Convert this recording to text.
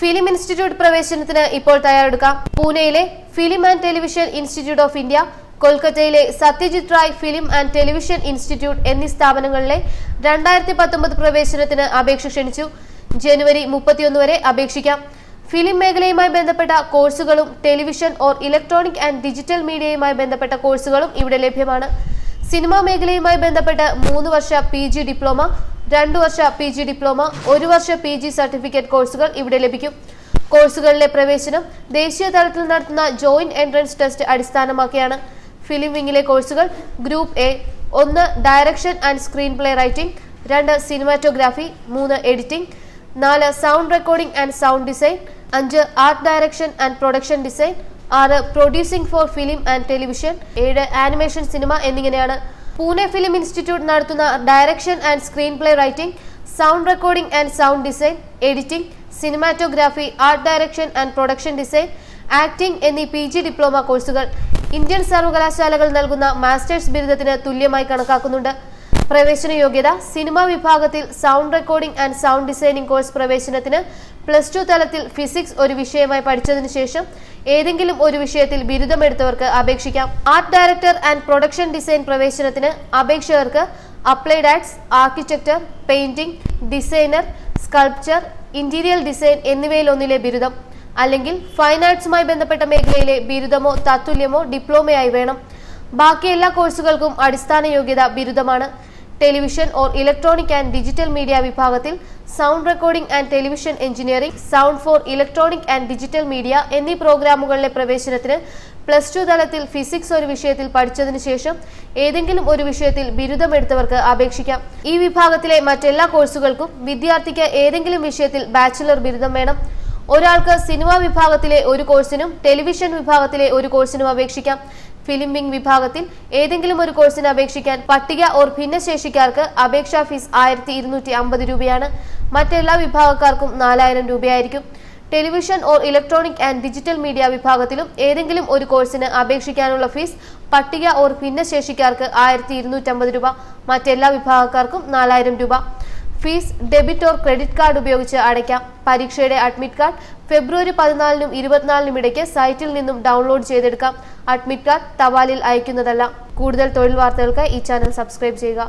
Film institute പ്രവേശനത്തിന് ഇപ്പോൾ തയ്യാറെടുക്കാം. പൂനെയിലെ film and television institute of India, കൊൽക്കത്തയിലെ Satyajit Ray film and television institute എന്നീ സ്ഥാപനങ്ങളിലെ 2019 പ്രവേശനത്തിന് അപേക്ഷ ക്ഷണിച്ചു. ജനുവരി 31 വരെ അപേക്ഷിക്കാം. ഫിലിം മേഖലയുമായി ബന്ധപ്പെട്ട കോഴ്സുകളും television or electronic and digital മീഡിയയുമായി ബന്ധപ്പെട്ട കോഴ്സുകളും ഇവിടെ ലഭ്യമാണ്. സിനിമാ മേഖലയുമായി ബന്ധപ്പെട്ട് 3 വർഷ PG ഡിപ്ലോമ, 2 വർഷ PG ഡിപ്ലോമ, 1 വർഷ PG സർട്ടിഫിക്കറ്റ് കോഴ്സുകൾ ഇവിടെ ലഭിക്കും. കോഴ്സുകളിലെ പ്രവേശനം ദേശീയ തലത്തിൽ നടത്തുന്ന ജോയിന്റ് എൻട്രൻസ് ടെസ്റ്റ് അടിസ്ഥാനമാക്കിയാണ്. ഫിലിം വിംഗിലെ കോഴ്സുകൾ group A: 1 direction and screenplay writing, 2 cinematography, 3 editing, 4 sound recording and sound design, 5 art direction and production design, 6 producing four film and television, 7 animation cinema എന്നിങ്ങനെയാണ്. പൂനെ ഫിലിം ഇൻസ്റ്റിറ്റ്യൂട്ട് നടത്തുന്ന direction and screenplay writing, sound recording and sound design, editing, cinematography, art direction and production design, acting എന്നീ PG diploma കോഴ്സുകൾ Indian സർവകലാശാലകൾ നൽകുന്ന masters ബിരുദത്തിന് തുല്യമായി കണക്കാക്കുന്നുണ്ട്. പ്രവേശന യോഗ്യത: cinema വിഭാഗത്തിൽ sound recording and sound designing course പ്രവേശനത്തിന് +2 തലത്തിൽ ഫിസിക്സ് ഒരു വിഷയമായി പഠിച്ചതിനു ശേഷം ഏതെങ്കിലും ഒരു വിഷയത്തിൽ ബിരുദമെടുത്തവർക്ക് അപേക്ഷിക്കാം. Art director and production design പ്രവേശനത്തിന് അപേക്ഷകർക്ക് applied arts, architecture, painting, designer, sculpture, interior design എന്നിവയിലൊന്നിലെ ബിരുദം അല്ലെങ്കിൽ ഫൈൻ ആർട്സുമായി ബന്ധപ്പെട്ട മേഖലയിലെ ബിരുദമോ തത്തുല്യമോ ഡിപ്ലോമയായി വേണം. ബാക്കി എല്ലാ കോഴ്സുകൾക്കും അടിസ്ഥാന യോഗ്യത ബിരുദമാണ്. Television or electronic and digital media വിഭാഗത്തിൽ sound recording and television engineering, sound for electronic and digital media എന്നീ പ്രോഗ്രാമുകളിലെ പ്രവേശനത്തിന് +2 തലത്തിൽ ഫിസിക്സ് ഒരു വിഷയത്തിൽ പഠിച്ചതിനു ശേഷം ഏതെങ്കിലും ഒരു വിഷയത്തിൽ ബിരുദമെടുത്തവർക്ക് അപേക്ഷിക്കാം. ഈ വിഭാഗത്തിലെ മറ്റെല്ലാ കോഴ്സുകൾക്കും വിദ്യാർത്ഥിക്ക് ഏതെങ്കിലും വിഷയത്തിൽ ബാച്ചിലർ ബിരുദം വേണം. ഒരാൾക്ക് സിനിമാ വിഭാഗത്തിലെ ഒരു കോഴ്സിനും ടെലിവിഷൻ വിഭാഗത്തിലെ ഒരു കോഴ്സിനും അപേക്ഷിക്കാം. ഫിലിം വിംഗ് വിഭാഗത്തിൽ ഏതെങ്കിലും ഒരു കോഴ്സിന് അപേക്ഷിക്കാൻ പട്ടിക ഓർ ഭിന്നശേഷിക്കാർക്ക് അപേക്ഷാ ഫീസ് 1250 രൂപയാണ്. മറ്റെല്ലാ വിഭാഗക്കാർക്കും 4000 രൂപയായിരിക്കും. Television or electronic and digital media വിഭാഗത്തിലും ഏതെങ്കിലും ഒരു കോഴ്സിന് അപേക്ഷിക്കാനുള്ള ഫീസ് പട്ടിക ഓർ ഭിന്നശേഷിക്കാർക്ക് 1250 രൂപ, മറ്റെല്ലാ വിഭാഗക്കാർക്കും 4000 രൂപ. Fees debit or credit card ഉപയോഗിച്ച് അടയ്ക്കാം. പരീക്ഷയുടെ അഡ്മിറ്റ് കാർഡ് ഫെബ്രുവരി 14-നും 24-നും ഇടയ്ക്ക് സൈറ്റിൽ നിന്നും ഡൗൺലോഡ് ചെയ്തെടുക്കാം. അഡ്മിറ്റ് കാർഡ് തപാലിൽ അയക്കുന്നതല്ല. കൂടുതൽ തൊഴിൽ വാർത്തകൾക്ക് ഈ ചാനൽ സബ്സ്ക്രൈബ് ചെയ്യുക.